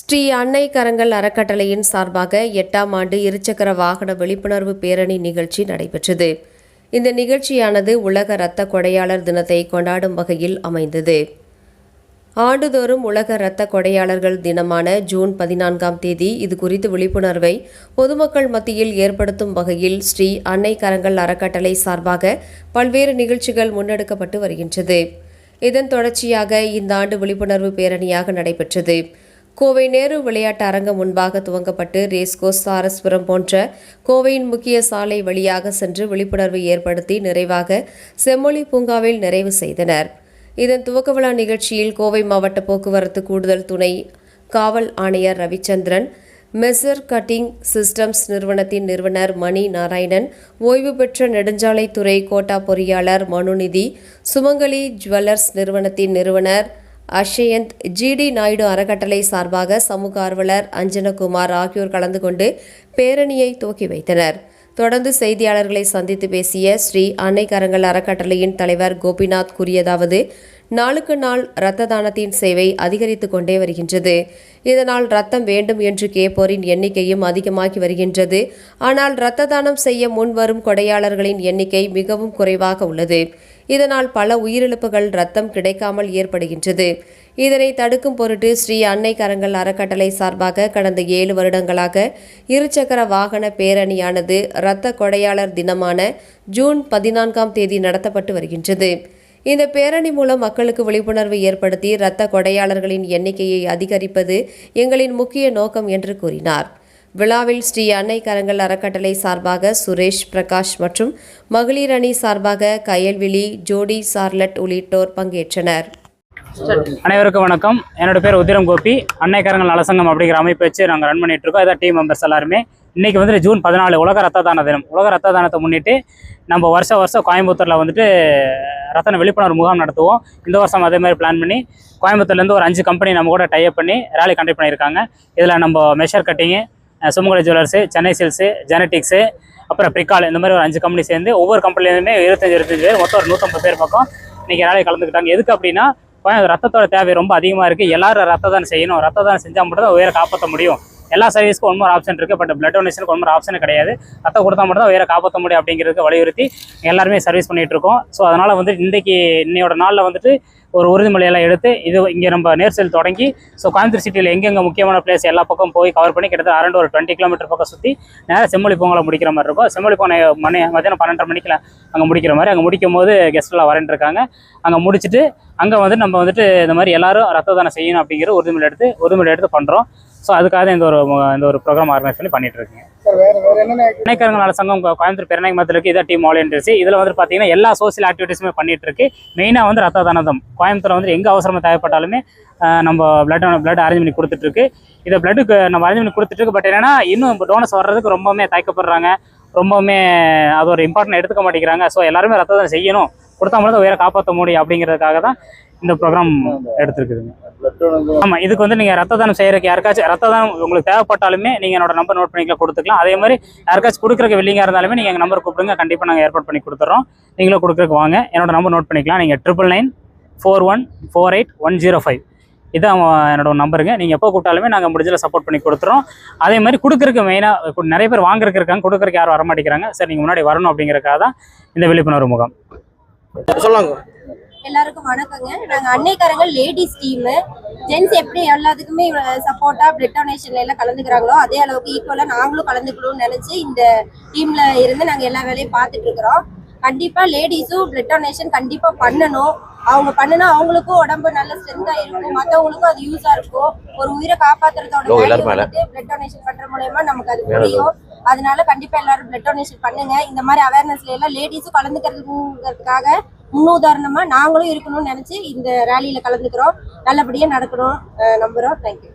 ஸ்ரீ அன்னை கரங்கள் அறக்கட்டளையின் சார்பாக 8ஆம் ஆண்டு இருசக்கர வாகன விழிப்புணர்வு பேரணி நிகழ்ச்சி நடைபெற்றது. இந்த நிகழ்ச்சியானது உலக இரத்த கொடையாளர் தினத்தை கொண்டாடும் வகையில் அமைந்தது. ஆண்டுதோறும் உலக இரத்த கொடையாளர்கள் தினமான ஜூன் 14ஆம் தேதி இதுகுறித்து விழிப்புணர்வை பொதுமக்கள் மத்தியில் ஏற்படுத்தும் வகையில் ஸ்ரீ அன்னை கரங்கள் அறக்கட்டளை சார்பாக பல்வேறு நிகழ்ச்சிகள் முன்னெடுக்கப்பட்டு வருகின்றது. இதன் தொடர்ச்சியாக இந்த ஆண்டு விழிப்புணர்வு பேரணியாக நடைபெற்றது. கோவை நேரு விளையாட்டு அரங்கம் முன்பாக துவங்கப்பட்டு ரேஸ்கோஸ், சாரஸ்புரம் போன்ற கோவையின் முக்கிய சாலை வழியாக சென்று விழிப்புணர்வு ஏற்படுத்தி நிறைவாக செம்மொழி பூங்காவில் நிறைவு செய்தனர். இதன் துவக்க விழா நிகழ்ச்சியில் கோவை மாவட்ட போக்குவரத்து கூடுதல் துணை காவல் ஆணையர் ரவிச்சந்திரன், மெசர் கட்டிங் சிஸ்டம்ஸ் நிறுவனத்தின் நிறுவனர் மணி நாராயணன், ஓய்வு பெற்ற நெடுஞ்சாலைத்துறை கோட்டா பொறியாளர் மனுநிதி, சுமங்கலி ஜுவல்லர்ஸ் நிறுவனத்தின் நிறுவனர் அஷயந்த், ஜிடி நாயுடு அறக்கட்டளை சார்பாக சமூக ஆர்வலர் அஞ்சனகுமார் ஆகியோர் கலந்து கொண்டு பேரணியை துவக்கி வைத்தனர். தொடர்ந்து செய்தியாளர்களை சந்தித்து பேசிய ஸ்ரீ அன்னை கரங்கள் அறக்கட்டளையின் தலைவர் கோபிநாத் கூறியதாவது, நாளுக்கு நாள் இரத்த தானத்தின் சேவை அதிகரித்து கொண்டே வருகின்றது. இதனால் ரத்தம் வேண்டும் என்று கேட்போரின் எண்ணிக்கையும் அதிகமாகி வருகின்றது. ஆனால் இரத்த தானம் செய்ய முன்வரும் கொடையாளர்களின் எண்ணிக்கை மிகவும் குறைவாக உள்ளது. இதனால் பல உயிரிழப்புகள் ரத்தம் கிடைக்காமல் ஏற்படுகின்றது. இதனை தடுக்கும் பொருட்டு ஸ்ரீ அன்னை கரங்கள் அறக்கட்டளை சார்பாக கடந்த 7 வருடங்களாக இருசக்கர வாகன பேரணியானது இரத்த கொடையாளர் தினமான ஜூன் 14ஆம் தேதி நடத்தப்பட்டு வருகின்றது. இந்த பேரணி மூலம் மக்களுக்கு விழிப்புணர்வு ஏற்படுத்தி இரத்த கொடையாளர்களின் எண்ணிக்கையை அதிகரிப்பது எங்களின் முக்கிய நோக்கம் என்று கூறினார். விழாவில் ஸ்ரீ அன்னை கரங்கள் அறக்கட்டளை சார்பாக சுரேஷ், பிரகாஷ் மற்றும் மகளிர் அணி சார்பாக கயல்விழி, ஜோடி, சார்லட் உள்ளிட்டோர் பங்கேற்றனர். அனைவருக்கும் வணக்கம். என்னோட பேர் உதிரம் கோபி. அன்னை கரங்கள் நலசங்கம் அப்படிங்கிற அமைப்பு வச்சு நாங்கள் ரன் பண்ணிட்டு இருக்கோம். இதான் டீம் மெம்பர்ஸ் எல்லாருமே. இன்னைக்கு வந்துட்டு ஜூன் 14 உலக ரத்த தான தினம். உலக ரத்த தானத்தை முன்னிட்டு நம்ம வருஷம் கோயம்புத்தூரில் வந்துட்டு ரத்தன விழிப்புணர்வு முகாம் நடத்துவோம். இந்த வருஷம் அதே மாதிரி பிளான் பண்ணி கோயம்புத்தூர்லேருந்து ஒரு 5 கம்பெனி நம்ம கூட டைப் பண்ணி ரேலி கண்டக்ட் பண்ணியிருக்காங்க. இதில் நம்ம மெஷர் கட்டிங்கு, சுமங்கலி ஜுவல்லர்ஸு, சென்னை சில்ஸு, ஜெனட்டிக்ஸு, அப்புறம் பிரிக்கால், இந்த மாதிரி ஒரு 5 கம்பெனி சேர்ந்து ஒவ்வொரு கம்பெனிலேருந்துமே 25 பேர், மொத்தம் ஒரு 150 பேர் பக்கம் இன்றைக்கி ரேலி கலந்துக்கிட்டாங்க. எதுக்கு அப்படின்னா ரத்தத்தோட தேவை ரொம்ப அதிகமாக இருக்குது. எல்லாரும் ரத்த தானம் செய்யணும். ரத்த தானம் செஞ்சால் மட்டும் தான் உயிரை காப்பாற்ற முடியும். எல்லா சர்வீஸ்க்கும் ஒன் மோர் ஆப்ஷன் இருக்குது. பட் பிளட் டொனேஷனுக்கு ஒன் மோர் ஆப்ஷன் கிடையாது. ரத்தம் கொடுத்தா மட்டும் தான் உயிரை காப்பாற்ற முடியும் அப்படிங்கிறதுக்கு வலியுறுத்தி எல்லாருமே சர்வீஸ் பண்ணிகிட்டு இருக்கோம். ஸோ அதனால் வந்துட்டு இன்னையோட நாளில் வந்துட்டு ஒரு உறுதிமொழியெல்லாம் எடுத்து இது இங்கே நம்ம நேர்சல் தொடங்கி கோயம்புத்தூர் சிட்டியில் எங்கெங்கே முக்கியமான பிளேஸ் எல்லா பக்கம் போய் கவர் பண்ணி கிட்டத்தட்ட அரௌண்ட் ஒரு 20 கிலோமீட்டர் பக்கம் சுற்றி நேராக செம்மொழி பூங்காவில் முடிக்கிற மாதிரி இருக்கும். செம்மொழி மதியானம் 12:30 மணிக்கு அங்கே முடிக்கிற மாதிரி. அங்கே முடிக்கும் போது கெஸ்ட்லாம் வரேன்ருக்காங்க. அங்கே முடிச்சுட்டு அங்கே வந்துட்டு நம்ம வந்துட்டு இந்த மாதிரி எல்லாரும் ரத்த தானம் செய்யணும் அப்படிங்கிற உறுதிமொழி எடுத்து பண்ணுறோம். ஸோ அதுக்காக இந்த ஒரு ப்ரோக்ராம் ஆர்கனைஸ் பண்ணி பண்ணிட்டு இருக்கேன். அன்னை கரங்கள் நலசங்கம் கோயம்புத்தூர் பெருநாய் மதத்துக்கு இதான் டீம் வாலண்டியர்ஸ். இதில் வந்து பார்த்தீங்கன்னா எல்லா சோசியல் ஆக்டிவிட்டீஸுமே பண்ணிட்டு இருக்கு. மெயினாக வந்து ரத்த தானம் கோயம்புத்தூர் வந்து எங்கே அவசரமாக தேவைப்பட்டாலுமே நம்ம பிளட் அரேஞ்ச் பண்ணி கொடுத்துட்ருக்கு. இதை பிளட்டுக்கு நம்ம அரேஞ்ச் பண்ணி கொடுத்துட்ருக்கு. பட் என்னன்னா இன்னும் டோனர்ஸ் வர்றதுக்கு ரொம்பவுமே தயக்கப்படுறாங்க. ரொம்பவுமே அது ஒரு இம்பார்ட்டன்ட் எடுத்துக்க மாட்டேங்கிறாங்க. ஸோ எல்லாருமே ரத்த தானம் செய்யணும், கொடுத்தா மட்டும் உயிரை காப்பாற்ற முடியும் அப்படிங்கிறதுக்காக தான் இந்த ப்ரோக்ராம் எடுத்துருக்குதுங்க. ஆமாம், இதுக்கு வந்து நீங்கள் ரத்த தானம் செய்யறதுக்கு யாருக்காச்சும் ரத்த தானம் உங்களுக்கு தேவைப்பட்டாலுமே நீங்கள் என்னோட நம்பர் நோட் பண்ணிக்கலாம், கொடுத்துக்கலாம். அதே மாதிரி யாருக்காச்சும் கொடுக்குறக்கு வில்லிங்காக இருந்தாலுமே நீங்கள் எங்கள் நம்பர் கூப்பிடுங்க, கண்டிப்பாக நாங்கள் ஏற்பாடு பண்ணி கொடுத்துட்றோம். நீங்களும் கொடுக்குறக்கு வாங்க, என்னோட நம்பர் நோட் பண்ணிக்கலாம். நீங்கள் 9994148105 இதான் என்னோட நம்பருங்க. நீங்கள் எப்போ கூப்பிட்டாலுமே நாங்கள் முடிஞ்சல சப்போர்ட் பண்ணி கொடுத்துறோம். அதே மாதிரி கொடுக்குறக்கு மெயினாக நிறைய பேர் வாங்குறதுக்கு இருக்காங்க, கொடுக்குறக்கு யாரும் வரமாட்டேங்கிறாங்க. சரி, நீங்கள் முன்னாடி வரணும் அப்படிங்கிறக்காக தான் இந்த விழிப்புணர்வு முகாம். சொல்லுங்க. எல்லாருக்கும் வணக்கங்க. நாங்கள் அன்னை கரங்கள் லேடிஸ் டீமு. ஜென்ஸ் எப்படி எல்லாத்துக்குமே சப்போர்ட்டாக பிளட் டொனேஷன்ல எல்லாம் கலந்துக்கிறாங்களோ அதே அளவுக்கு ஈக்குவலாக நாங்களும் கலந்துக்கணும்னு நினச்சி இந்த டீமில் இருந்து நாங்கள் எல்லா வேலையும் பார்த்துட்டு இருக்கிறோம். கண்டிப்பாக லேடிஸும் பிளட் டொனேஷன் கண்டிப்பாக பண்ணணும். அவங்க பண்ணுனா அவங்களுக்கும் உடம்பு நல்ல ஸ்ட்ரென்த்தாக இருக்கும், மற்றவங்களுக்கும் அது யூஸாக இருக்கும். ஒரு உயிரை காப்பாற்றுறதோட பிளட் டொனேஷன் பண்ணுற மூலயமா நமக்கு அது புரியும். அதனால கண்டிப்பாக எல்லாரும் பிளட் டொனேஷன் பண்ணுங்க. இந்த மாதிரி அவேர்னஸ்ல எல்லாம் லேடிஸும் கலந்துக்கிறதுக்காக முன்னுதாரணமா நாங்களும் இருக்கணும்னு நினைச்சு இந்த ரேலியில கலந்துக்கிறோம். நல்லபடியா நடக்கணும் நம்புறோம். தேங்க்யூ.